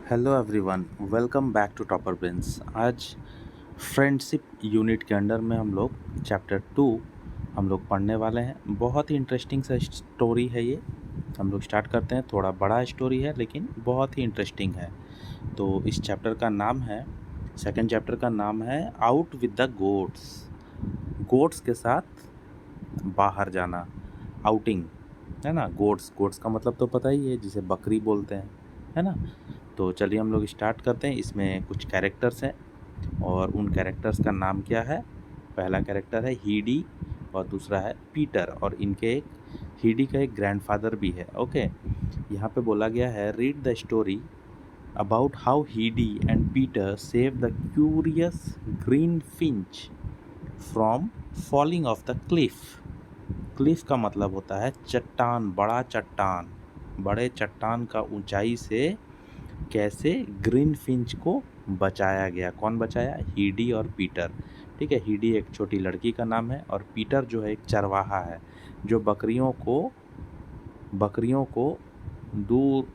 Hello everyone, welcome back to topper brains. आज friendship unit के under में हम लोग चैप्टर 2 हम लोग पढ़ने वाले हैं। बहुत ही इंटरेस्टिंग सा स्टोरी है ये। हम लोग स्टार्ट करते हैं। थोड़ा बड़ा स्टोरी है लेकिन बहुत ही इंटरेस्टिंग है। तो इस चैप्टर का नाम है, सेकंड चैप्टर का नाम है out with the goats. Goats के साथ बाहर जाना, आउटिंग, है ना। गोट्स गोट्स का मतलब तो पता ही है, जिसे बकरी बोलते हैं, है ना। तो चलिए हम लोग स्टार्ट करते हैं। इसमें कुछ कैरेक्टर्स हैं और उन कैरेक्टर्स का नाम क्या है। पहला कैरेक्टर है हीडी और दूसरा है पीटर, और इनके एक हीडी का एक ग्रैंडफादर भी है। ओके, यहाँ पे बोला गया है, read the story about how Heidi and Peter save the curious green finch from falling off the cliff. Cliff का मतलब होता है चट्टान, बड़ा चट्टान। बड़े चट्टान का ऊंचाई से कैसे ग्रीन फिंच को बचाया गया। कौन बचाया? हीडी और पीटर। ठीक है, हीडी एक छोटी लड़की का नाम है और पीटर जो है एक चरवाहा है, जो बकरियों को दूर,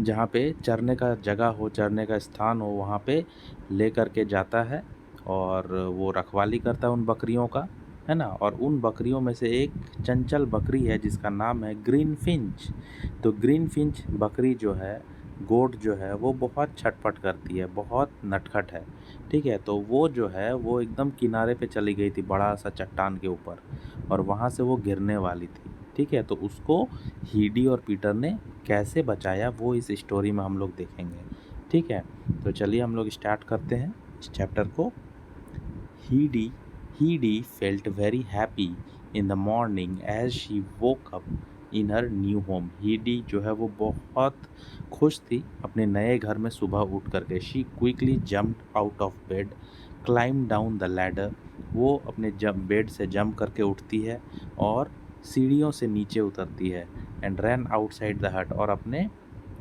जहाँ पे चरने का जगह हो, चरने का स्थान हो, वहाँ पे ले करके जाता है और वो रखवाली करता है उन बकरियों का, है ना। और उन बकरियों में से एक चंचल बकरी है जिसका नाम है ग्रीन फिंच। तो ग्रीन फिंच बकरी जो है, गोट जो है, वो बहुत छटपट करती है, बहुत नटखट है। ठीक है, तो वो जो है वो एकदम किनारे पे चली गई थी, बड़ा सा चट्टान के ऊपर, और वहाँ से वो गिरने वाली थी। ठीक है, तो उसको हीडी और पीटर ने कैसे बचाया वो इस स्टोरी में हम लोग देखेंगे। ठीक है, तो चलिए हम लोग स्टार्ट करते हैं इस चैप्टर को। Heidi Heidi felt very happy in the morning as she woke up in her new home. Heidi जो है वो बहुत खुश थी अपने नए घर में सुबह उठ करके। She quickly jumped out of bed, climb down the ladder. वो अपने बेड से जंप करके उठती है और सीढ़ियों से नीचे उतरती है। एंड रैन आउटसाइड द हट, और अपने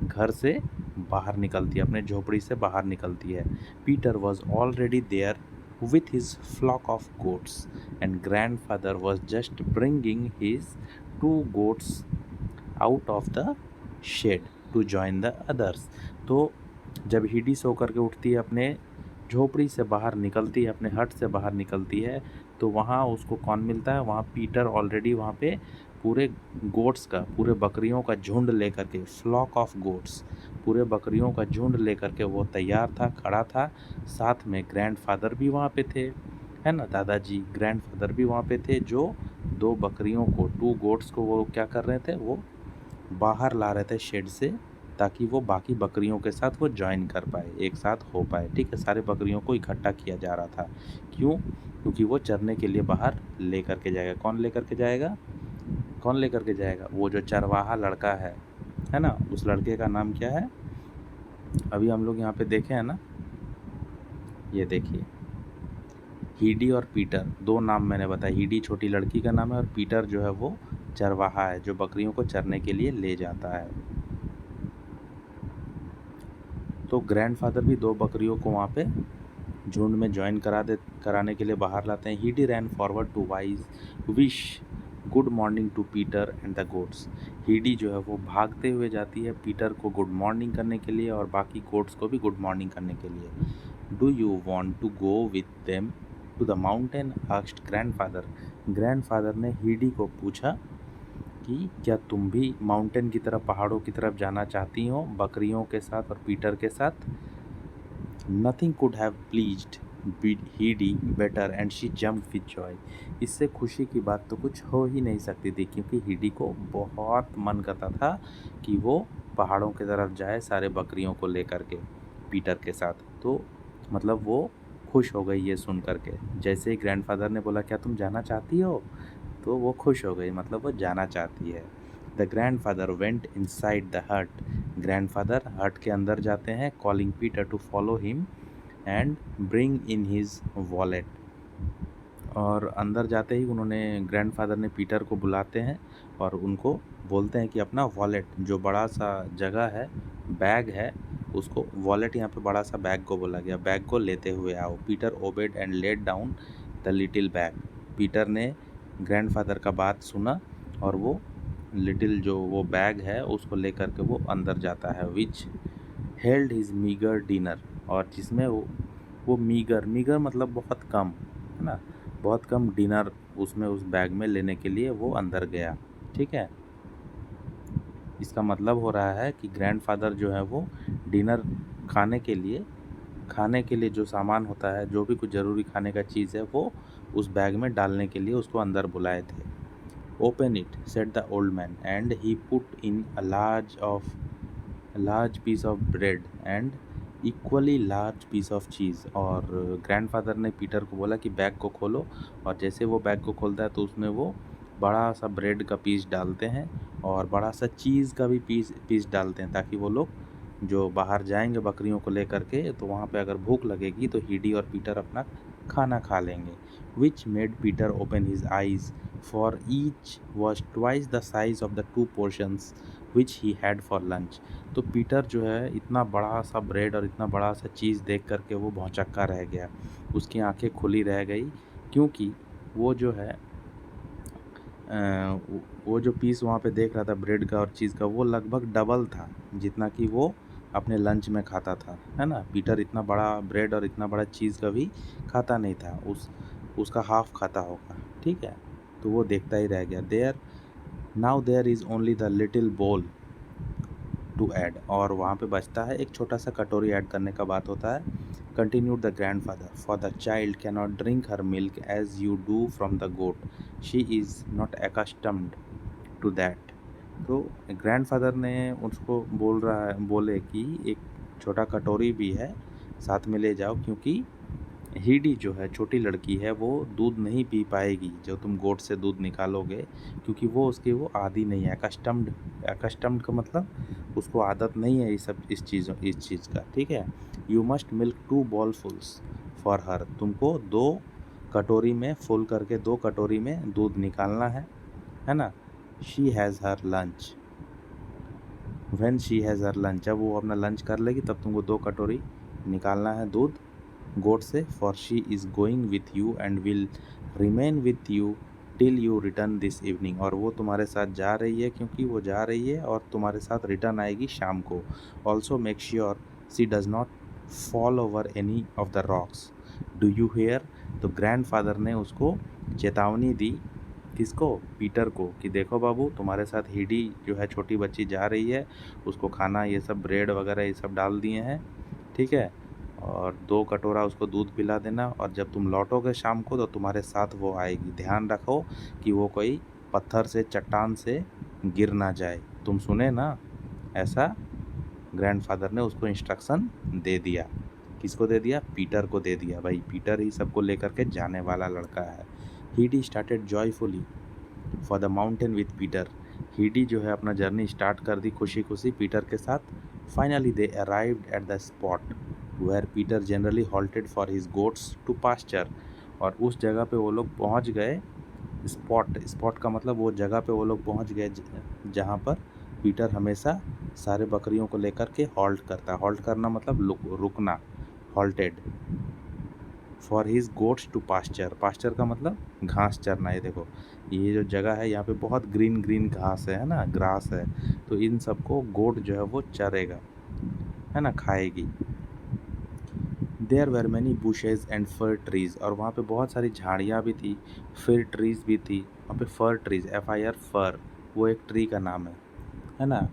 घर से बाहर निकलती है, अपने झोपड़ी से बाहर निकलती है। Peter was already there with his flock of goats, and grandfather was just bringing his two goats out of the shed to join the others। तो जब हीडी सो करके उठती है, अपने झोपड़ी से बाहर निकलती है, अपने हट से बाहर निकलती है, तो वहाँ उसको कौन मिलता है? वहाँ पीटर ऑलरेडी वहाँ पे पूरे गोट्स का, पूरे बकरियों का झुंड लेकर के, फ्लॉक ऑफ गोट्स, पूरे बकरियों का झुंड लेकर के वो तैयार था, खड़ा था। साथ में ग्रैंडफादर भी वहाँ पे थे, है ना। दादाजी ग्रैंडफादर भी वहाँ पे थे, जो दो बकरियों को, टू गोट्स को, वो क्या कर रहे थे? वो बाहर ला रहे थे शेड से, ताकि वो बाकी बकरियों के साथ वो ज्वाइन कर पाए, एक साथ हो पाए। ठीक है, सारे बकरियों को इकट्ठा किया जा रहा था। क्यों? क्योंकि वो चरने के लिए बाहर ले करके जाएगा। कौन ले करके जाएगा? कौन ले करके जाएगा? वो जो चरवाहा लड़का है ना। उस लड़के का नाम क्या है? अभी हम लोग यहाँ पे देखे हैं ना, ये देखिए, हीडी और पीटर, दो नाम मैंने बताया। हीडी छोटी लड़की का नाम है और पीटर जो है वो चरवाहा है, जो बकरियों को चरने के लिए ले जाता है। तो ग्रैंडफादर भी दो बकरियों को वहाँ पे झुंड में ज्वाइन कराने के लिए बाहर लाते हैं। Heidi ran forward to wish good morning to Peter and the goats. Heidi जो है वो भागते हुए जाती है पीटर को गुड मॉर्निंग करने के लिए और बाकी गोट्स को भी गुड मॉर्निंग करने के लिए। Do you want to go with them to the mountain? Asked grandfather. Grandfather ने हीडी को पूछा कि क्या तुम भी माउंटेन की तरफ, पहाड़ों की तरफ जाना चाहती हो बकरियों के साथ और पीटर के साथ? Nothing could have pleased Heidi better and she jumped with joy. इससे खुशी की बात तो कुछ हो ही नहीं सकती थी, क्योंकि हीडी को बहुत मन करता था कि वो पहाड़ों की तरफ जाए सारे बकरियों को लेकर के पीटर के साथ। तो मतलब वो खुश हो गई ये सुन करके। जैसे ही ग्रैंडफादर ने बोला क्या तुम जाना चाहती हो, तो वो खुश हो गई, मतलब वो जाना चाहती है। The grandfather went inside the hut. Grandfather hut के अंदर जाते हैं, calling Peter to follow him and bring in his wallet. और अंदर जाते ही उन्होंने, ग्रैंडफादर ने पीटर को बुलाते हैं और उनको बोलते हैं कि अपना वॉलेट, जो बड़ा सा जगह है, बैग है, उसको वॉलेट, यहाँ पे बड़ा सा बैग को बोला गया, बैग को लेते हुए आओ। Peter obeyed and let down the little bag. Peter ने ग्रैंडफादर का बात सुना और वो लिटिल जो वो बैग है उसको लेकर के वो अंदर जाता है। हेल्ड हिज मीगर डिनर, और जिसमें वो मीगर मतलब बहुत कम, है ना, बहुत कम डिनर उसमें उस बैग में लेने के लिए वो अंदर गया। ठीक है, इसका मतलब हो रहा है कि ग्रैंडफादर जो है वो डिनर खाने के लिए जो सामान होता है, जो भी कुछ ज़रूरी खाने का चीज़ है, वो उस बैग में डालने के लिए उसको अंदर बुलाए थे। Open it, said the old man, and he put in a large piece of bread and equally large piece of cheese. और ग्रैंडफादर ने पीटर को बोला कि बैग को खोलो, और जैसे वो बैग को खोलता है तो उसमें वो बड़ा सा ब्रेड का पीस डालते हैं और बड़ा सा चीज़ का भी पीस डालते हैं, ताकि वो लोग जो बाहर जाएंगे बकरियों को लेकर के, तो वहाँ पे अगर भूख लगेगी तो हीडी और पीटर अपना खाना खा लेंगे। Which made Peter open his eyes, for each was twice the size of the 2 portions which he had for lunch. तो पीटर जो है इतना बड़ा सा ब्रेड और इतना बड़ा सा चीज़ देख करके वो भौचक्का रह गया, उसकी आंखें खुली रह गई, क्योंकि वो जो है वो जो पीस वहाँ पे देख रहा था ब्रेड का और चीज़ का, वो लगभग डबल था जितना कि वो अपने लंच में खाता था, है ना। पीटर इतना बड़ा ब्रेड और इतना बड़ा चीज़ कभी खाता नहीं था, उसका हाफ खाता होगा। ठीक है, तो वो देखता ही रह गया। There is only the little bowl to add, और वहाँ पे बचता है एक छोटा सा कटोरी ऐड करने का बात होता है। Continued the grandfather, for the child can not drink her milk as you do from the goat, she is not accustomed to that. तो ग्रैंडफादर ने उसको बोले कि एक छोटा कटोरी भी है, साथ में ले जाओ, क्योंकि हीडी जो है छोटी लड़की है, वो दूध नहीं पी पाएगी जो तुम गोट से दूध निकालोगे, क्योंकि वो उसकी वो आदी नहीं है। एकस्टम्ड का मतलब उसको आदत नहीं है इस चीज़ का। ठीक है, you must milk 2 bowlfuls for her, तुमको 2 कटोरी में फुल करके 2 कटोरी में दूध निकालना है ना। She has her lunch, when she has her lunch, जब वो अपना लंच कर लेगी तब तुमको 2 कटोरी निकालना है दूध गोट से। For she is going with you and will remain with you till you return this evening, और वो तुम्हारे साथ जा रही है, क्योंकि वो जा रही है और तुम्हारे साथ रिटर्न आएगी शाम को। Also make sure she does not fall over any of the rocks, do you hear. तो ग्रैंडफादर ने उसको चेतावनी दी, किसको, पीटर को, कि देखो बाबू, तुम्हारे साथ हीडी जो है छोटी बच्ची जा रही है, उसको खाना ये सब ब्रेड वगैरह ये सब डाल दिए हैं। ठीक है, और 2 कटोरा उसको दूध पिला देना, और जब तुम लौटोगे शाम को तो तुम्हारे साथ वो आएगी। ध्यान रखो कि वो कोई पत्थर से चट्टान से गिर ना जाए। तुम सुने ना, ऐसा ग्रैंडफादर ने उसको इंस्ट्रक्शन दे दिया। किसको दे दिया, पीटर को दे दिया। भाई पीटर ही सबको लेकर के जाने वाला लड़का है। Heidi started joyfully for the mountain with Peter, Heidi जो है अपना जर्नी स्टार्ट कर दी खुशी खुशी पीटर के साथ। Finally they arrived at the spot where Peter generally halted for his goats to pasture, और उस जगह पे वो लोग पहुंच गए। स्पॉट का मतलब वो जगह पे वो लोग पहुंच गए जहाँ पर पीटर हमेशा सारे बकरियों को लेकर के हॉल्ट करता है। हॉल्ट करना मतलब रुकना, halted. For his goats to pasture, pasture का मतलब घास चरना। ये देखो, ये जो जगह है यहाँ पे बहुत ग्रीन ग्रीन घास है ना, ग्रास है, तो इन सबको गोट जो है वो चरेगा, है ना, खाएगी। There were many bushes and fir trees, और वहाँ पे बहुत सारी झाड़ियाँ भी थी, फिर ट्रीज भी थी। वहाँ पे फर ट्रीज, FIR फर, वो एक ट्री का नाम है ना।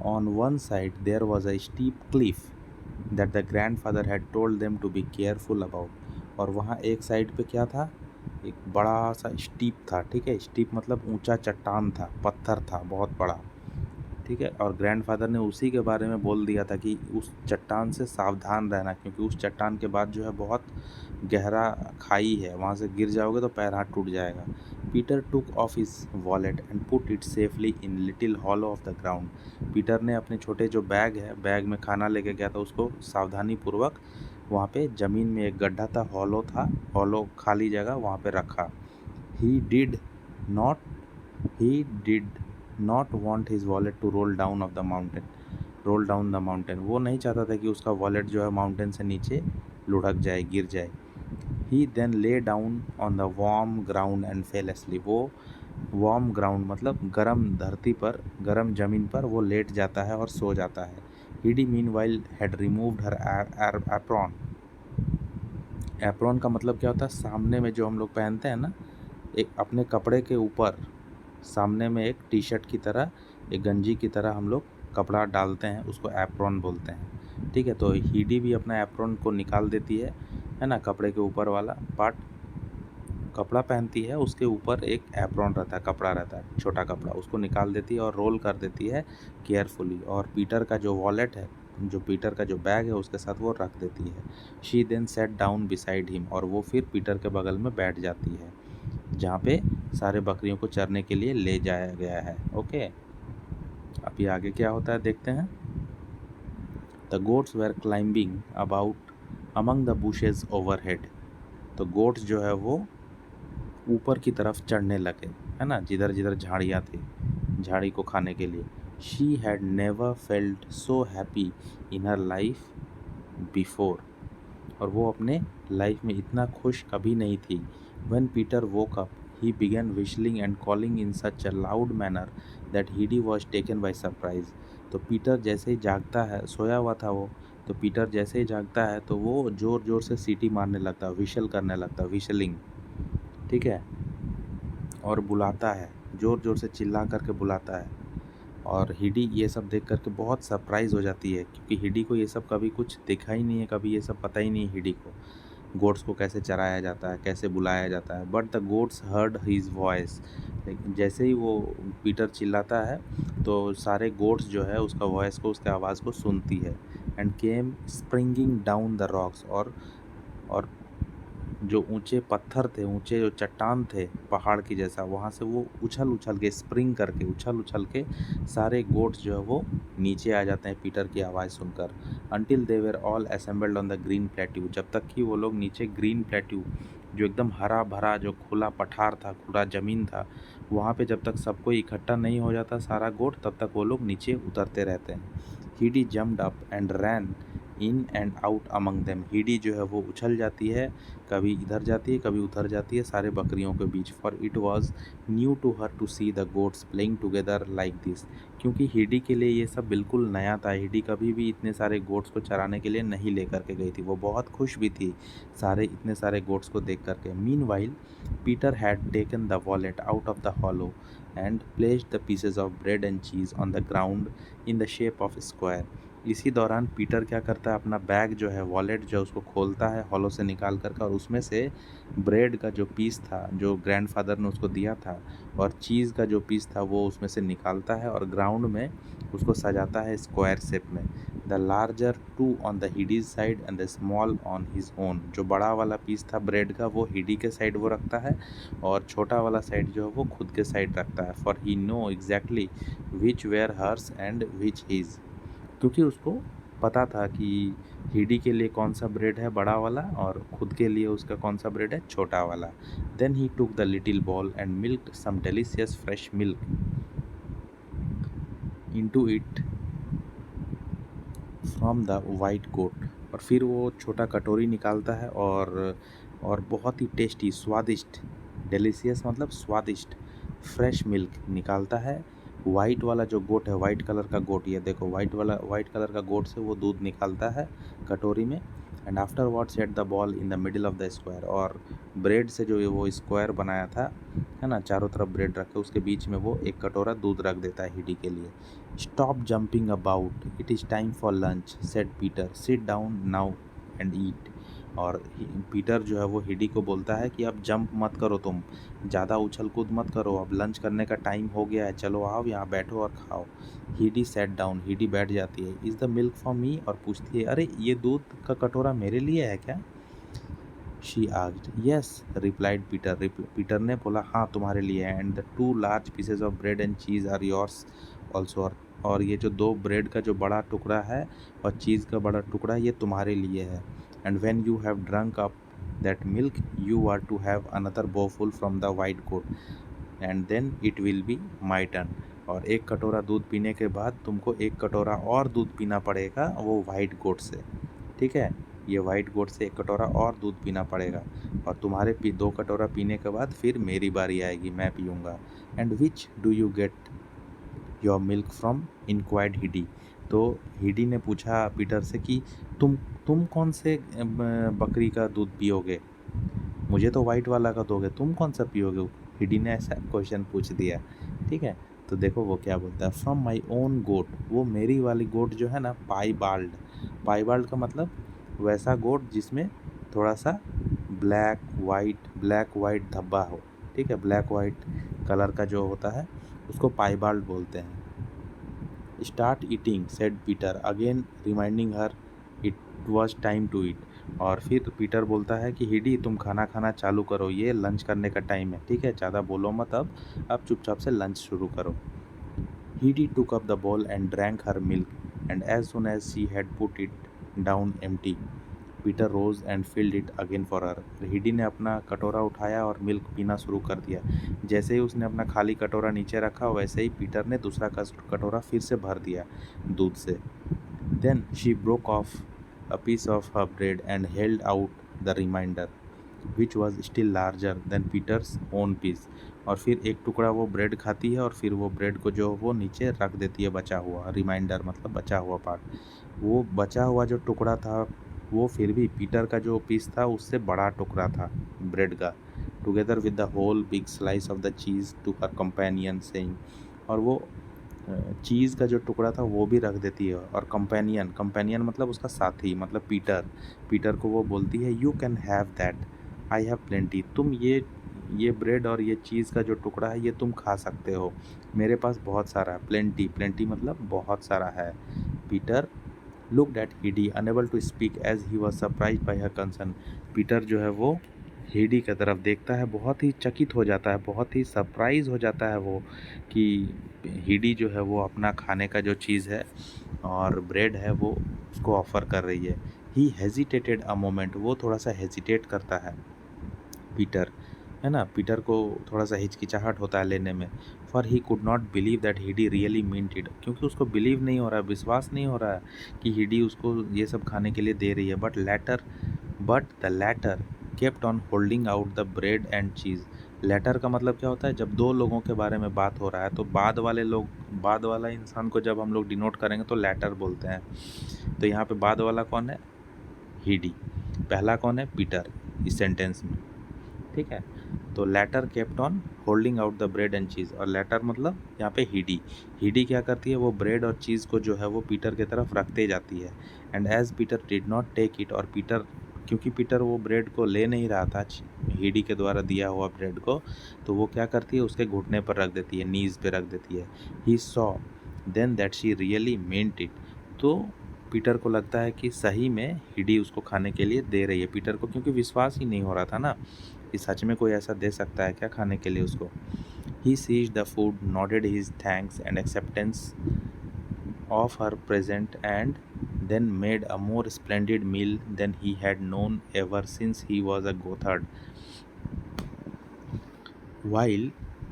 On one side there was a steep cliff that the grandfather had told them to be careful about, और वहाँ एक साइड पे क्या था, एक बड़ा सा स्टीप था। ठीक है, स्टीप मतलब ऊंचा चट्टान था, पत्थर था बहुत बड़ा। ठीक है, और ग्रैंडफादर ने उसी के बारे में बोल दिया था कि उस चट्टान से सावधान रहना, क्योंकि उस चट्टान के बाद जो है बहुत गहरा खाई है, वहाँ से गिर जाओगे तो पैर हाथ टूट जाएगा। Peter took off his wallet and put it safely in little hollow of the ground, Peter ने अपने छोटे जो बैग है, बैग में खाना लेके गया था, उसको सावधानी पूर्वक वहाँ पे ज़मीन में एक गड्ढा था, हॉलो खाली जगह, वहाँ पे रखा। He did not he did not want his wallet to roll down the mountain, वो नहीं चाहता था कि उसका वॉलेट जो है माउंटेन से नीचे लुढ़क जाए, गिर जाए। He then lay down on the warm ground and fell asleep, वो वार्म ग्राउंड मतलब गर्म धरती पर, गर्म ज़मीन पर वो लेट जाता है और सो जाता है। Heidi meanwhile had removed her apron. Apron का मतलब क्या होता है? सामने में जो हम लोग पहनते हैं ना, एक अपने कपड़े के ऊपर सामने में एक टी शर्ट की तरह, एक गंजी की तरह हम लोग कपड़ा डालते हैं, उसको एप्रॉन बोलते हैं। ठीक है, तो हीडी भी अपना एप्रॉन को निकाल देती है ना, कपड़े के ऊपर वाला पार्ट कपड़ा पहनती है, उसके ऊपर एक एप्रॉन रहता है, कपड़ा रहता है, छोटा कपड़ा, उसको निकाल देती है और रोल कर देती है केयरफुली, और पीटर का जो वॉलेट है, जो पीटर का जो बैग है, उसके साथ वो रख देती है। She then sat down beside him, और वो फिर पीटर के बगल में बैठ जाती है, जहाँ पे सारे बकरियों को चरने के लिए ले जाया गया है। ओके, अभी आगे क्या होता है देखते हैं। The goats were climbing about among the bushes overhead. तो गोट्स जो है वो ऊपर की तरफ चढ़ने लगे, है ना, जिधर जिधर झाड़ियाँ थी, झाड़ी को खाने के लिए। She had never felt so happy in her life before. और वो अपने लाइफ में इतना खुश कभी नहीं थी। When Peter woke up, he began whistling and calling in such a loud manner that Heidi was taken by surprise. तो पीटर जैसे ही जागता है, सोया हुआ था वो, तो पीटर जैसे ही जागता है तो वो ज़ोर ज़ोर से सीटी मारने लगता, विशल करने लगता, विशलिंग, ठीक है, और बुलाता है, ज़ोर ज़ोर से चिल्ला करके बुलाता है। और हिडी ये सब देख करके बहुत सरप्राइज़ हो जाती है, क्योंकि हिडी को ये सब कभी कुछ देखा ही नहीं है, कभी ये सब पता ही नहीं है हिडी को, गोट्स को कैसे चराया जाता है, कैसे बुलाया जाता है। But the goats heard his voice. लेकिन जैसे ही वो पीटर चिल्लाता है तो सारे गोट्स जो है उसका वॉइस को, उसके आवाज़ को सुनती है। And came springing down the rocks, और जो ऊंचे पत्थर थे, ऊंचे जो चट्टान थे पहाड़ की जैसा, वहाँ से वो उछल उछल के, स्प्रिंग करके, उछल उछल के सारे गोट्स जो है वो नीचे आ जाते हैं पीटर की आवाज़ सुनकर। Until they were all assembled on the green plateau, जब तक कि वो लोग नीचे ग्रीन प्लेट्यू, जो एकदम हरा भरा जो खुला पठार था, खुला ज़मीन था, वहाँ पे जब तक सबको इकट्ठा नहीं हो जाता सारा गोट, तब तक वो लोग नीचे उतरते रहते हैं। Heidi jumped up and ran in and out among them. Heidi जो है वो उछल जाती है, कभी इधर जाती है, कभी उधर जाती है सारे बकरियों के बीच। For it was new to her to see the goats playing together like this. क्योंकि हीडी के लिए ये सब बिल्कुल नया था, हीडी कभी भी इतने सारे गोट्स को चराने के लिए नहीं लेकर के गई थी, वो बहुत खुश भी थी सारे इतने सारे गोट्स को देख करके। Meanwhile Peter had taken the wallet out of the hollow and placed the pieces of bread and cheese on the ground in the shape of square. इसी दौरान पीटर क्या करता है, अपना बैग जो है, वॉलेट जो उसको खोलता है हॉलो से निकाल करके, और उसमें से ब्रेड का जो पीस था, जो ग्रैंडफादर ने उसको दिया था, और चीज़ का जो पीस था वो उसमें से निकालता है और ग्राउंड में उसको सजाता है स्क्वायर शेप में। The larger two on the Heidi's side and the small on his own. जो बड़ा वाला पीस था ब्रेड का वो हिडी के साइड वो रखता है, और छोटा वाला साइड जो है वो खुद के साइड रखता है। For he know exactly which were hers and which his. क्योंकि उसको पता था कि हीडी के लिए कौन सा ब्रेड है, बड़ा वाला, और खुद के लिए उसका कौन सा ब्रेड है, छोटा वाला। Then he took the little bowl and milked some delicious fresh milk into it from the white goat. और फिर वो छोटा कटोरी निकालता है और बहुत ही टेस्टी, स्वादिष्ट, डेलिशियस मतलब स्वादिष्ट, फ्रेश मिल्क निकालता है। वाइट वाला जो गोट है, वाइट कलर का गोट, ये देखो वाइट कलर का गोट से वो दूध निकालता है कटोरी में। And after what set the ball in the middle of the square. और ब्रेड से जो ये वो स्क्वायर बनाया था, है ना, चारों तरफ ब्रेड रखे, उसके बीच में वो एक कटोरा दूध रख देता है हिडी के लिए। Stop jumping about, it is time for lunch, said Peter, sit down now and eat. और पीटर जो है वो हिडी को बोलता है कि अब जंप मत करो, तुम ज़्यादा उछल कूद मत करो, अब लंच करने का टाइम हो गया है, चलो आओ यहाँ बैठो और खाओ। हिडी सेट डाउन, हिडी बैठ जाती है। Is the milk for me, और पूछती है, अरे ये दूध का कटोरा मेरे लिए है क्या? She asked. Yes replied Peter. Peter ने बोला, हाँ तुम्हारे लिए है। And the two large pieces of bread and cheese are yours also. और ये जो दो ब्रेड का जो बड़ा टुकड़ा है और चीज़ का बड़ा टुकड़ा, ये तुम्हारे लिए है। And when you have drunk up that milk you are to have another bowlful from the white goat and then it will be my turn. और एक कटोरा दूध पीने के बाद तुमको एक कटोरा और दूध पीना पड़ेगा, वो वाइट गोट से, ठीक है, ये वाइट गोट से एक कटोरा और दूध पीना पड़ेगा, और तुम्हारे दो कटोरा पीने के बाद फिर मेरी बारी आएगी, मैं पीऊँगा। And which do you get your milk from, inquired Heidi. तो हीडी ने पूछा पीटर से कि तुम कौन से बकरी का दूध पियोगे? मुझे तो वाइट वाला का दोगे, तुम कौन सा पियोगे? हीडी ने ऐसा क्वेश्चन पूछ दिया। ठीक है, तो देखो वो क्या बोलता है, फ्रॉम माई ओन गोट, वो मेरी वाली गोट जो है ना, पाइबाल्ड। पाइबाल्ड का मतलब वैसा गोट जिसमें थोड़ा सा ब्लैक वाइट धब्बा हो। ठीक है, ब्लैक वाइट कलर का जो होता है उसको पाइबाल्ड बोलते हैं। Start eating said Peter again reminding her it was time to eat. और फिर पीटर बोलता है कि हीडी तुम खाना खाना चालू करो, ये लंच करने का टाइम है। ठीक है, ज़्यादा बोलो मत, अब चुपचाप से लंच शुरू करो। हीडी took up the bowl and drank her milk, and as soon as she had put it down empty, Peter rose and filled it again for her. Heidi ने अपना कटोरा उठाया और मिल्क पीना शुरू कर दिया। जैसे ही उसने अपना खाली कटोरा नीचे रखा, वैसे ही पीटर ने दूसरा कटोरा फिर से भर दिया दूध से। Then she broke off a piece of her bread and held out the remainder which was still larger than Peter's own piece. और फिर एक टुकड़ा वो ब्रेड खाती है और फिर वो ब्रेड को जो वो नीचे रख देती है, बचा हुआ रिमाइंडर मतलब बचा हुआ पार्ट। वो बचा हुआ जो टुकड़ा था वो फिर भी पीटर का जो पीस था उससे बड़ा टुकड़ा था ब्रेड का। Together with the whole big slice of the cheese to her companion saying. और वो चीज़ का जो टुकड़ा था वो भी रख देती है। और कंपेनियन मतलब उसका साथी, मतलब पीटर को वो बोलती है you can have that, I have plenty. तुम ये ब्रेड और ये चीज़ का जो टुकड़ा है ये तुम खा सकते हो, मेरे पास बहुत सारा है। प्लेंटी मतलब बहुत सारा है। Peter looked at Heidi unable to speak as he was surprised by her concern. Peter जो है वो हीडी की तरफ देखता है, बहुत ही चकित हो जाता है, बहुत ही सरप्राइज हो जाता है वो कि हीडी जो है वो अपना खाने का जो चीज़ है और ब्रेड है वो उसको ऑफ़र कर रही है। ही हेजिटेटेड अ मोमेंट, वो थोड़ा सा हेजिटेट करता है पीटर, है ना। पीटर को थोड़ा सा हिचकिचाहट होता है लेने में। For he could not believe that Heidi really meant it, क्योंकि उसको बिलीव नहीं हो रहा है, विश्वास नहीं हो रहा है कि हीडी उसको ये सब खाने के लिए दे रही है। But the latter kept on holding out the bread and cheese. Latter का मतलब क्या होता है, जब दो लोगों के बारे में बात हो रहा है तो बाद वाला इंसान को जब हम लोग डिनोट करेंगे तो लैटर बोलते हैं। तो यहाँ पे बाद वाला कौन है? हीडी। पहला कौन है? पीटर इस सेंटेंस में। ठीक है, तो latter kept on holding out the bread and cheese. और लैटर मतलब यहाँ पे हीडी क्या करती है, वो ब्रेड और चीज़ को जो है वो पीटर की तरफ रखते जाती है। And as Peter did not take it, और क्योंकि पीटर वो ब्रेड को ले नहीं रहा था हीडी के द्वारा दिया हुआ ब्रेड को, तो वो क्या करती है, उसके घुटने पर रख देती है, नीज़ पे रख देती है। He saw then that she really meant it. तो पीटर को लगता है कि सही में हीडी उसको खाने के लिए दे रही है। पीटर को क्योंकि विश्वास ही नहीं हो रहा था ना कि सच में कोई ऐसा दे सकता है क्या खाने के लिए उसको। He seized the food, nodded his thanks and acceptance of her present and then made a more splendid meal than he had known ever since he was a goatherd. While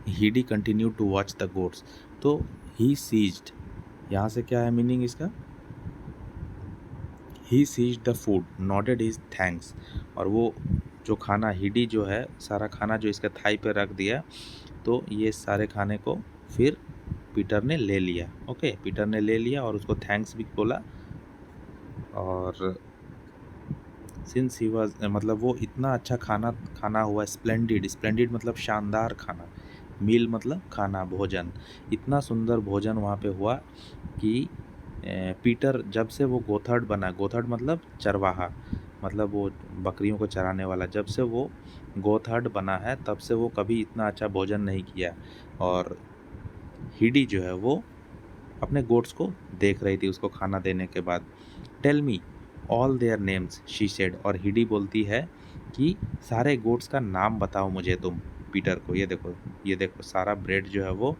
Heidi continued to watch the goats. तो he seized, यहाँ से क्या है meaning इसका? He seized the food, nodded his thanks. और वो जो खाना हीडी जो है, सारा खाना जो इसके थाई पे रख दिया, तो ये सारे खाने को फिर पीटर ने ले लिया। ओके, पीटर ने ले लिया और उसको थैंक्स भी बोला। और सिंस ही वाज मतलब वो इतना अच्छा खाना हुआ, स्प्लेंडिड मतलब शानदार खाना, मील मतलब खाना, भोजन, इतना सुंदर भोजन वहाँ पे हुआ कि पीटर जब से वो गोथर्ड बना, गोथर्ड मतलब चरवाहा, मतलब वो बकरियों को चराने वाला, जब से वो गोथर्ड बना है तब से वो कभी इतना अच्छा भोजन नहीं किया। और हीडी जो है वो अपने गोट्स को देख रही थी उसको खाना देने के बाद। Tell me all their names she said. और हीडी बोलती है कि सारे गोट्स का नाम बताओ मुझे तुम, पीटर को। ये देखो सारा ब्रेड जो है वो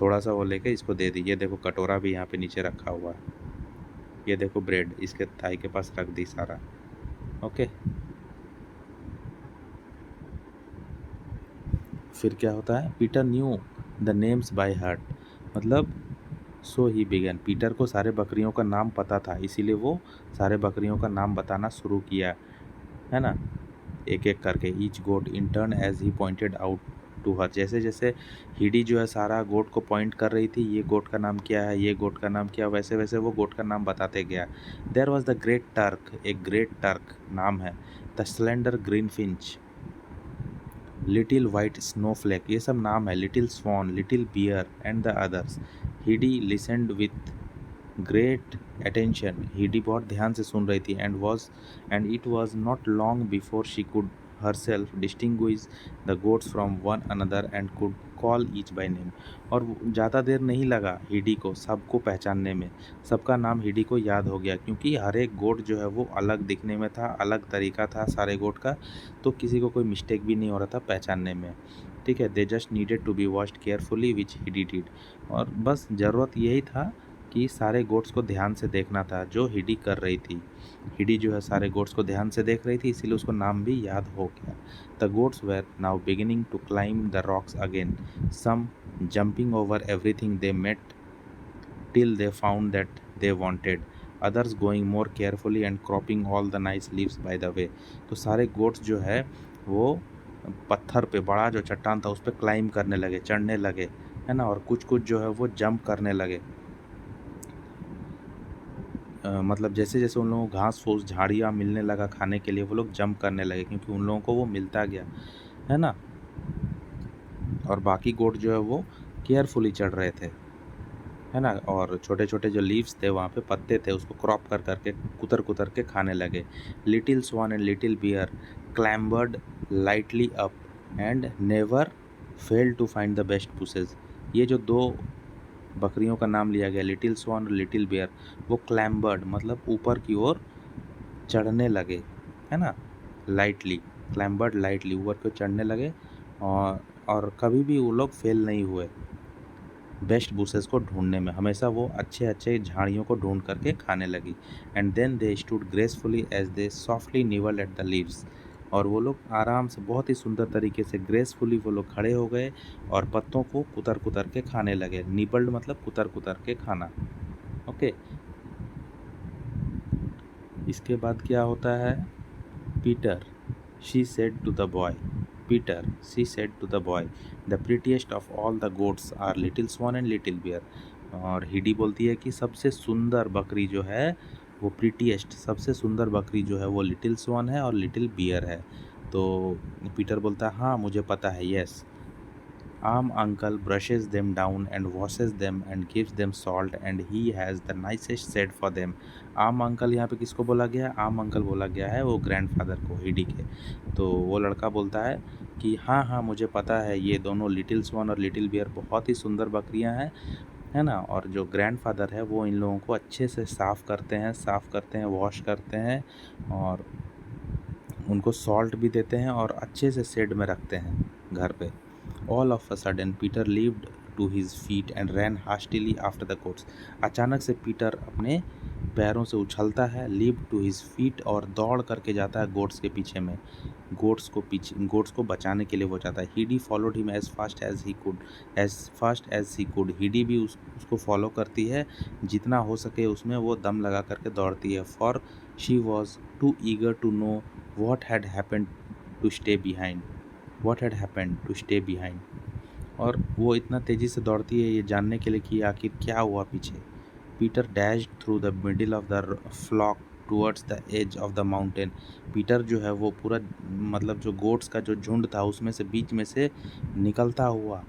थोड़ा सा वो लेके इसको दे दी। ये देखो कटोरा भी यहाँ पे नीचे रखा हुआ है। ये देखो ब्रेड इसके थाई के पास रख दी सारा। ओके, फिर क्या होता है, Peter new the names by heart, मतलब सो ही बिगन। पीटर को सारे बकरियों का नाम पता था, इसीलिए वो सारे बकरियों का नाम बताना शुरू किया, है ना, एक एक करके। Each goat in turn as he pointed out to her. जैसे जैसे हीडी जो है सारा गोट को पॉइंट कर रही थी, ये गोट का नाम क्या है, ये गोट का नाम क्या, वैसे वैसे वो गोट का नाम बताते गया। There was the Great Turk, एक ग्रेट टर्क नाम है, the slender green finch, Little White Snowflake, ये सब नाम है, Little Swan, Little Bear and the others. Heidi listened with great attention, Heidi बहुत ध्यान से सुन रही थी, and it was not long before she could herself distinguish the goats from one another and could call each by name। और ज़्यादा देर नहीं लगा हीडी को सबको पहचानने में, सबका नाम हीडी को याद हो गया, क्योंकि हर एक गोट जो है वो अलग दिखने में था, अलग तरीका था सारे गोट का, तो किसी को कोई मिस्टेक भी नहीं हो रहा था पहचानने में। ठीक है, they just needed to be watched carefully which Heidi did. और बस ज़रूरत यही था कि सारे गोट्स को ध्यान से देखना था, जो हीडी कर रही थी। हीडी जो है सारे गोट्स को ध्यान से देख रही थी, इसीलिए उसको नाम भी याद हो गया। The goats were now beginning to climb the rocks again, some jumping over everything they met till they found that they wanted, others going more carefully and cropping all the nice leaves by the way। तो सारे goats जो है वो पत्थर पे, बड़ा जो चट्टान था उस पर क्लाइंब करने लगे, चढ़ने लगे, है ना, और कुछ कुछ जो है वो जंप करने लगे। मतलब जैसे जैसे उन लोगों को घास फूस झाड़ियाँ मिलने लगा खाने के लिए, वो लोग जंप करने लगे, क्योंकि उन लोगों को वो मिलता गया, है ना। और बाकी गोट जो है वो केयरफुली चढ़ रहे थे, है ना, और छोटे छोटे जो लीव्स थे वहाँ पे पत्ते थे, उसको क्रॉप कर करके कुतर कुतर के खाने लगे। Little swan and little Bear clambered lightly up and never fail to find the best bushes. ये जो दो बकरियों का नाम लिया गया, लिटिल स्वान और लिटिल बियर, वो क्लैम्बर्ड मतलब ऊपर की ओर चढ़ने लगे, है ना, लाइटली, क्लैम्बर्ड लाइटली, ऊपर की ओर चढ़ने लगे, और कभी भी वो लोग फेल नहीं हुए बेस्ट बुसेस को ढूंढने में, हमेशा वो अच्छे अच्छे झाड़ियों को ढूंढ करके खाने लगी। And then they stood gracefully as they softly nibble at the leaves. और वो लोग आराम से, बहुत ही सुंदर तरीके से, ग्रेसफुली वो लोग खड़े हो गए और पत्तों को कुतर कुतर के खाने लगे। निबल्ड मतलब कुतर कुतर के खाना। ओके, इसके बाद क्या होता है, Peter she said to the boy, Peter she said to the boy, the prettiest of all the goats are little swan and little bear. और हीडी बोलती है कि सबसे सुंदर बकरी जो है वो, प्रीटीएस्ट सबसे सुंदर बकरी जो है वो लिटिल स्वान है और लिटिल बियर है। तो पीटर बोलता है हाँ मुझे पता है, yes. Am uncle brushes them down and washes them and gives them salt and he has the nicest said for them। आम अंकल यहाँ पे किसको बोला गया है, आम अंकल बोला गया है वो ग्रैंडफादर को, हीडी के। तो वो लड़का बोलता है कि हाँ हाँ मुझे पता है, ये दोनों लिटिल स्वान और लिटिल बियर बहुत ही सुंदर बकरियाँ हैं, है ना, और जो ग्रैंडफादर है वो इन लोगों को अच्छे से साफ़ करते हैं, वॉश करते हैं, और उनको सॉल्ट भी देते हैं और अच्छे से शेड में रखते हैं घर पे। All of a sudden Peter leaped to his feet and ran hastily after the goats। अचानक से पीटर अपने पैरों से उछलता है, leaped to his feet, और दौड़ करके जाता है गोट्स के पीछे में, गोट्स को बचाने के लिए वो जाता है। Heidi followed him as fast as he could। Heidi भी उसको फॉलो करती है, जितना हो सके उसमें वो दम लगा करके दौड़ती है। For she was too eager to know what had happened to stay behind। और वो इतना तेज़ी से दौड़ती है ये जानने के लिए कि आखिर क्या हुआ पीछे। Peter dashed through the middle of the flock towards the edge of the mountain. Peter जो है वो पूरा, मतलब जो गोट्स का जो झुंड था उसमें से बीच में से निकलता हुआ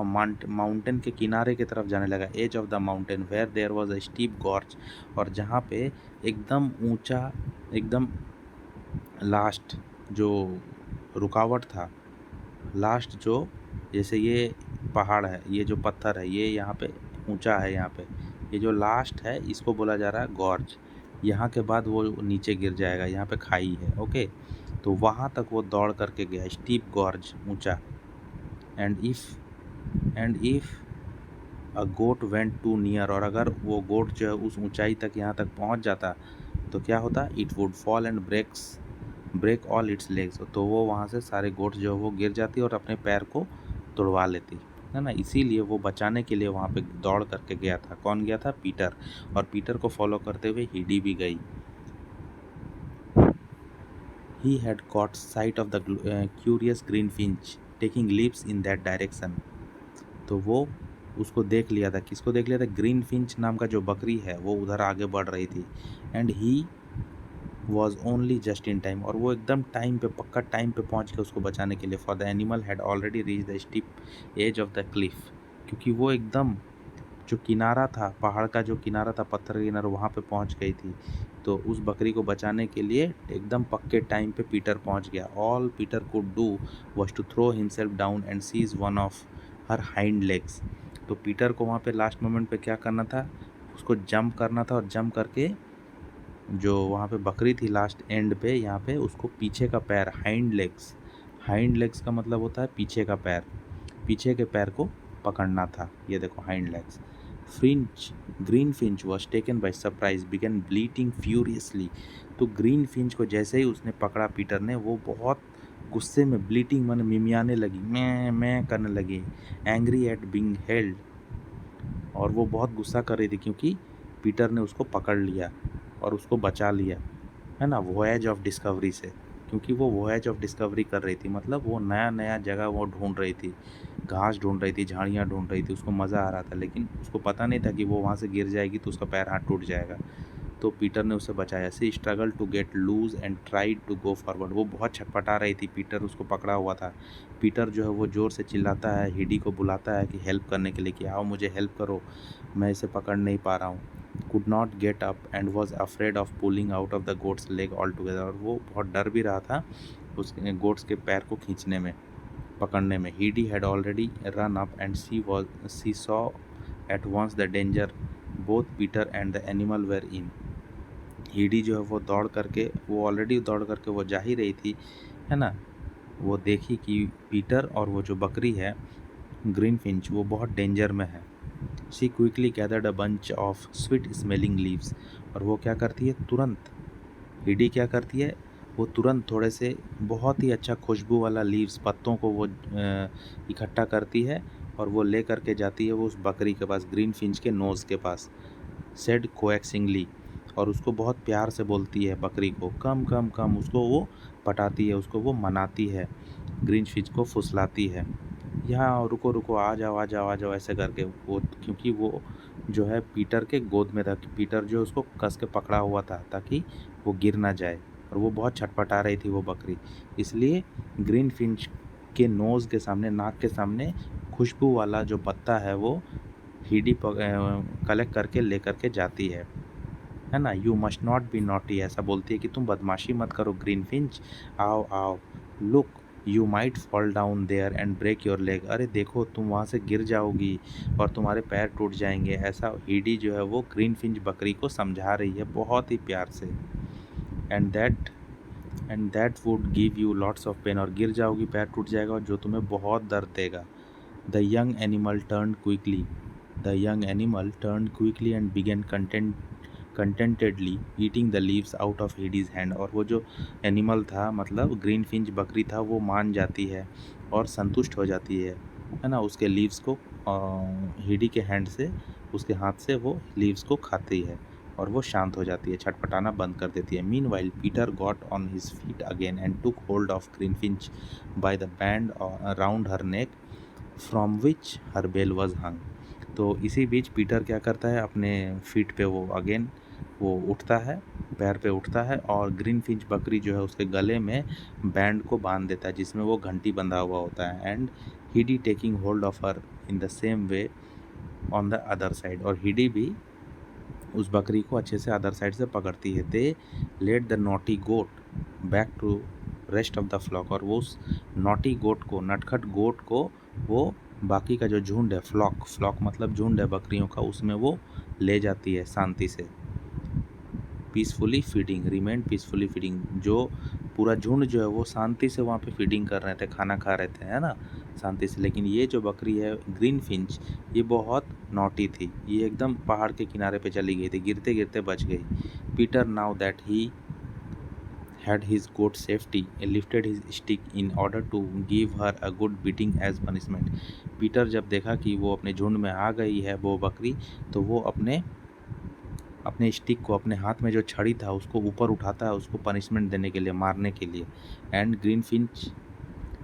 माउंटेन के किनारे की तरफ जाने लगा। Edge of the mountain where there was a steep gorge, और जहाँ पे एकदम ऊंचा, एकदम लास्ट जो रुकावट था, लास्ट जो, जैसे ये पहाड़ है, ये जो पत्थर है ये यहाँ पे ऊंचा है, यहाँ पे ये जो लास्ट है इसको बोला जा रहा है गॉर्ज। यहाँ के बाद वो नीचे गिर जाएगा, यहाँ पे खाई है। ओके, तो वहाँ तक वो दौड़ करके गया, स्टीप गॉर्ज, ऊंचा। And if a goat went too near, और अगर वो गोट जो है उस ऊंचाई तक यहाँ तक पहुँच जाता तो क्या होता, it would fall and break all its legs. तो वो वहाँ से सारे गोट्स जो वो गिर जाती और अपने पैर को तोड़वा लेती, है ना। इसीलिए वो बचाने के लिए वहाँ पे दौड़ करके गया था। कौन गया था, पीटर। और पीटर को फॉलो करते हुए हीडी भी गई। He had caught sight of the curious green finch taking leaps in that direction. तो वो उसको देख लिया था, किसको देख लिया था, ग्रीन फिंच नाम का जो बकरी है वो उधर आगे बढ़ रही थी। And he was only just in time, और वो एकदम टाइम पे, पक्का टाइम पे पहुंच गया उसको बचाने के लिए। For the animal had already reach the steep edge of the cliff, क्योंकि वो एकदम जो किनारा था, पहाड़ का जो किनारा था, पत्थर का किनारा, वहाँ पे पहुँच गई थी। तो उस बकरी को बचाने के लिए एकदम पक्के टाइम पे पीटर पहुँच गया। All Peter could do was to throw himself down and seize one of her hind legs. तो पीटर को वहाँ पे लास्ट मोमेंट पे क्या करना था, उसको जंप करना था, और जंप करके जो वहाँ पे बकरी थी लास्ट एंड पे, यहाँ पे उसको पीछे का पैर, हाइंड लेग्स का मतलब होता है पीछे का पैर, पीछे के पैर को पकड़ना था। ये देखो hind legs. Finch, green finch was taken by surprise, began bleating furiously. तो ग्रीन फिंच को जैसे ही उसने पकड़ा पीटर ने, वो बहुत गुस्से में ब्लीटिंग मन मिमियाने लगी, मैं करने लगी, एंग्री एट बीइंग हेल्ड। और वो बहुत गुस्सा कर रही थी क्योंकि पीटर ने उसको पकड़ लिया और उसको बचा लिया, है ना, वॉयज ऑफ डिस्कवरी से। क्योंकि वो वॉयज ऑफ डिस्कवरी कर रही थी, मतलब वो नया नया जगह वो ढूंढ रही थी, घास ढूंढ रही थी, झाड़ियाँ ढूंढ रही थी, उसको मज़ा आ रहा था। लेकिन उसको पता नहीं था कि वो वहाँ से गिर जाएगी तो उसका पैर हाथ टूट जाएगा। तो पीटर ने उसे बचाया। She struggle to get loose and tried to go forward. वो बहुत छटपटा रही थी, पीटर उसको पकड़ा हुआ था। पीटर जो है वो ज़ोर से चिल्लाता है, हिडी को बुलाता है कि हेल्प करने के लिए, कि आओ मुझे हेल्प करो, मैं इसे पकड़ नहीं पा रहा हूँ। Could not get up and was afraid of pulling out of the goats leg all together. और वो बहुत डर भी रहा था उस गोट्स के पैर को खींचने में, पकड़ने में। Heidi had already run up and she saw at once the danger both Peter and the animal were in. Heidi जो है वो दौड़ करके, वो ऑलरेडी दौड़ करके वो जा ही रही थी, है ना। वो देखी कि पीटर और वो जो बकरी है ग्रीन फिंच, वो बहुत डेंजर में है। She quickly gathered a bunch of sweet smelling leaves. और वो क्या करती है, तुरंत हीडी क्या करती है, वो तुरंत थोड़े से बहुत ही अच्छा खुशबू वाला लीव्स, पत्तों को वो इकट्ठा करती है और वो ले करके जाती है वो उस बकरी के पास, ग्रीन फिंच के नोज़ के पास। सेड कोएक्सिंगली, और उसको बहुत प्यार से बोलती है बकरी को, कम कम कम, उसको वो पटाती है, उसको वो मनाती है, ग्रीन फिंच को फुसलाती है, यहाँ रुको रुको, आ जाओ आ जाओ आ जाओ, ऐसे करके। वो क्योंकि वो जो है पीटर के गोद में था, पीटर जो उसको कस के पकड़ा हुआ था ताकि वो गिर ना जाए, और वो बहुत छटपटा रही थी वो बकरी। इसलिए ग्रीन फिंच के नोज़ के सामने, नाक के सामने खुशबू वाला जो पत्ता है वो हीडी कलेक्ट करके ले करके जाती है ना। You must not be naughty, ऐसा बोलती है कि तुम बदमाशी मत करो ग्रीन फिंच, आओ आओ, look you might fall down there and break your leg. अरे देखो तुम वहाँ से गिर जाओगी और तुम्हारे पैर टूट जाएंगे। ऐसा हीडी जो है वो ग्रीन फिंच बकरी को समझा रही है बहुत ही प्यार से। And that would give you lots of pain, और गिर जाओगी, पैर टूट जाएगा, और जो तुम्हें बहुत दर्द देगा। The young animal turn quickly, the young animal turn quickly and began contentedly eating the leaves out of Heidi's hand. और वो जो एनिमल था, मतलब ग्रीन फिंच बकरी था, वो मान जाती है और संतुष्ट हो जाती है ना, उसके लीव्स को हीडी के हैंड से, उसके हाथ से वो लीव्स को खाती है और वो शांत हो जाती है, छटपटाना बंद कर देती है। Meanwhile Peter got on his feet again and took hold of green finch by the band around her neck from which her bell was hung. तो इसी बीच पीटर क्या करता है, अपने फीट पे वो अगेन वो उठता है, पैर पे उठता है, और ग्रीन फिंच बकरी जो है उसके गले में बैंड को बांध देता है जिसमें वो घंटी बंधा हुआ होता है। And Heidi taking hold of her in the same way on the other side, और हीडी भी उस बकरी को अच्छे से अदर साइड से पकड़ती है। They let the naughty goat back to rest of the flock, और वो उस नॉटी गोट को, नटखट गोट को, वो बाकी का जो झुंड है, फ्लॉक मतलब झुंड है बकरियों का, उसमें वो ले जाती है शांति से। Peacefully feeding, remain peacefully feeding, जो पूरा झुंड जो है वो शांति से वहाँ पे फीडिंग कर रहे थे, खाना खा रहे थे, है ना, शांति से। लेकिन ये जो बकरी है ग्रीन फिंच, ये बहुत नॉटी थी, ये एकदम पहाड़ के किनारे पे चली गई थी, गिरते गिरते बच गई। Peter now that he had his goat safety lifted his stick in order to give her a good beating as punishment। Peter जब देखा कि वो अपने झुंड में आ गई है वो बकरी, तो वो अपने अपने स्टिक को, अपने हाथ में जो छड़ी था उसको ऊपर उठाता है, उसको पनिशमेंट देने के लिए, मारने के लिए। And green Finch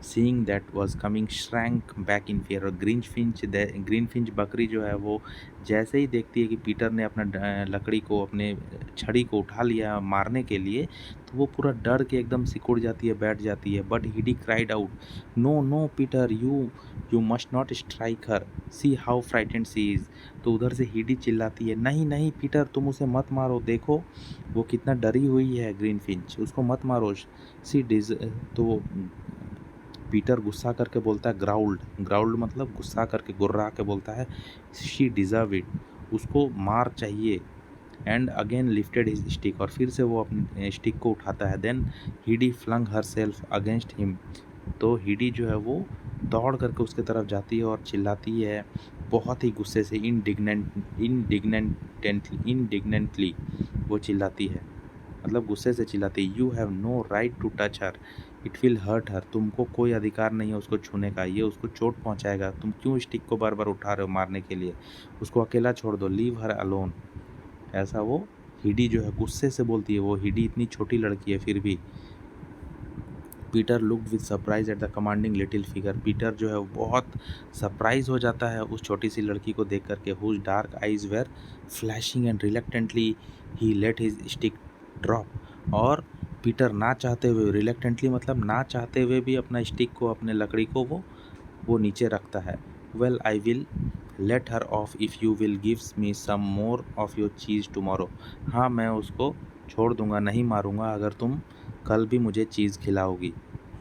seeing that was coming shrank back in fear. और ग्रीन फिंच बकरी जो है वो जैसे ही देखती है कि पीटर ने अपना लकड़ी को, अपने छड़ी को उठा लिया मारने के लिए, तो वो पूरा डर के एकदम सिकुड़ जाती है, बैठ जाती है। But Heidi cried out, no no Peter, you must not strike her, see how frightened she is. तो उधर से हीडी चिल्लाती है, नहीं नहीं पीटर, तुम उसे मत मारो, देखो वो कितना डरी हुई है ग्रीन फिंच, उसको मत मारो। सी डिज तो पीटर गुस्सा करके बोलता है, ग्राउल्ड, ग्राउल्ड मतलब गुस्सा करके, गुर्रा के बोलता है, शी डिज़र्व इट, उसको मार चाहिए। And again lifted his stick, और फिर से वो अपने स्टिक को उठाता है। Then Heidi flung herself against him, तो हीडी जो है वो दौड़ करके उसके तरफ जाती है और चिल्लाती है बहुत ही गुस्से से, इनडिग्नेंटली वो चिल्लाती है, मतलब गुस्से से चिल्लाती है, you have no right to touch her, it will hurt her, तुमको कोई अधिकार नहीं है उसको छूने का, ये उसको चोट पहुंचाएगा, तुम क्यों स्टिक को बार बार उठा रहे हो मारने के लिए, उसको अकेला छोड़ दो, लीव हर अलोन। ऐसा वो हीडी जो है गुस्से से बोलती है। वो हीडी इतनी छोटी लड़की है फिर भी। Peter looked with surprise at the commanding little figure, Peter जो है वो बहुत सरप्राइज हो जाता है उस छोटी सी लड़की को देख करके, whose dark eyes were flashing and reluctantly he let his stick drop. और पीटर ना चाहते हुए, रिलेक्टेंटली मतलब ना चाहते हुए भी अपना स्टिक को, अपने लकड़ी को वो नीचे रखता है। Well I will let her off if you will gives me some more of your cheese tomorrow, हाँ मैं उसको छोड़ दूंगा, नहीं मारूंगा अगर तुम कल भी मुझे चीज़ खिलाओगी।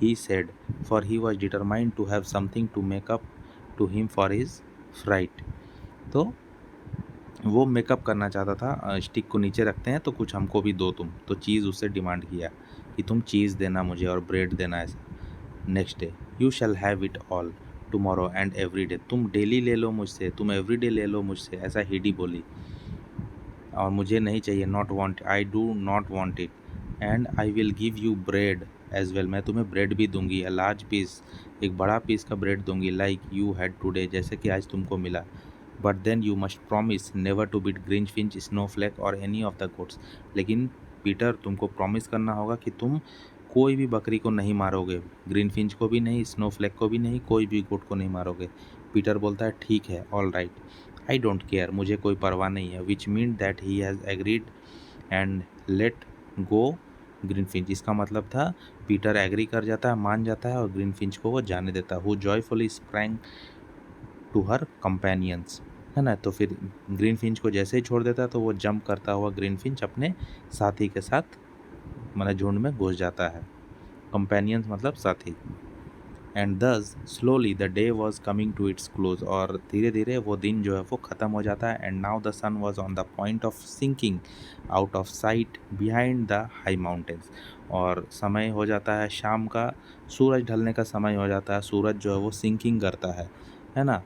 He said, for he was determined to have something to make up to him for his fright. तो वो मेकअप करना चाहता था, स्टिक को नीचे रखते हैं तो कुछ हमको भी दो तुम, तो चीज़ उससे डिमांड किया कि तुम चीज़ देना मुझे और ब्रेड देना ऐसा। Next day, you shall have it all tomorrow and every day, तुम डेली ले लो मुझसे, तुम एवरी डे ले लो मुझसे, ऐसा हीडी बोली। और मुझे नहीं चाहिए, not want, I do not want it, and I will give you bread as well, मैं तुम्हें ब्रेड भी दूंगी, अ लार्ज पीस, एक बड़ा पीस का ब्रेड दूंगी, लाइक यू हैड टुडे, जैसे कि आज तुमको मिला। But then you must promise never to beat Greenfinch, Snowflake और एनी ऑफ द गोट्स, लेकिन पीटर तुमको प्रॉमिस करना होगा कि तुम कोई भी बकरी को नहीं मारोगे, ग्रीनफिंच को भी नहीं, स्नोफ्लेक को भी नहीं, कोई भी गोट को नहीं मारोगे। पीटर बोलता है ठीक है, all right, I don't care, मुझे कोई परवाह नहीं है, which mean that he has agreed and let go greenfinch, इसका मतलब था पीटर एग्री कर जाता है, मान जाता है और ग्रीनफिंच को वो जाने देता है। वो joyfully sprang to her companions, है ना। तो फिर ग्रीनफिंच को जैसे ही छोड़ देता है तो वो जंप करता हुआ ग्रीनफिंच अपने साथी के साथ मतलब झुंड में घुस जाता है। कंपेनियंस मतलब साथी। And thus slowly the day was coming to its close, और धीरे धीरे वो दिन जो है वो ख़त्म हो जाता है। And now the sun was on the point of sinking out of sight behind the high mountains, और समय हो जाता है शाम का, सूरज ढलने का समय हो जाता है, सूरज जो है वो सिंकिंग करता है ना।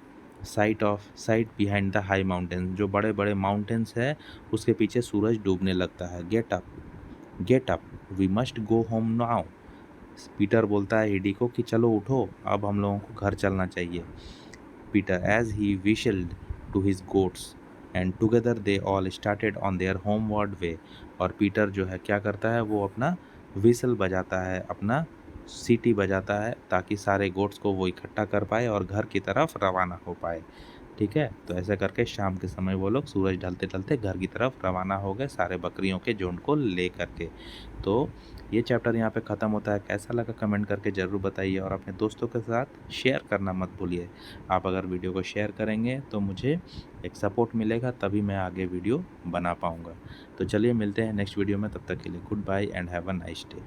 Site behind the high mountains, जो बड़े बड़े माउंटेन्स है उसके पीछे सूरज डूबने लगता है। Get up, we must go home now, Peter बोलता है हीडी को कि चलो उठो, अब हम लोगों को घर चलना चाहिए। Peter as he whistled to his goats and together they all started on their homeward way, और पीटर जो है क्या करता है, वो अपना विसल बजाता है, अपना सीटी बजाता है, ताकि सारे गोट्स को वो इकट्ठा कर पाए और घर की तरफ रवाना हो पाए। ठीक है, तो ऐसा करके शाम के समय वो लोग सूरज ढलते ढलते घर की तरफ रवाना हो गए, सारे बकरियों के झुंड को ले करके। तो ये चैप्टर यहाँ पे ख़त्म होता है। कैसा लगा कमेंट करके ज़रूर बताइए, और अपने दोस्तों के साथ शेयर करना मत भूलिए। आप अगर वीडियो को शेयर करेंगे तो मुझे एक सपोर्ट मिलेगा, तभी मैं आगे वीडियो बना पाऊँगा। तो चलिए मिलते हैं नेक्स्ट वीडियो में, तब तक के लिए goodbye and have a nice day.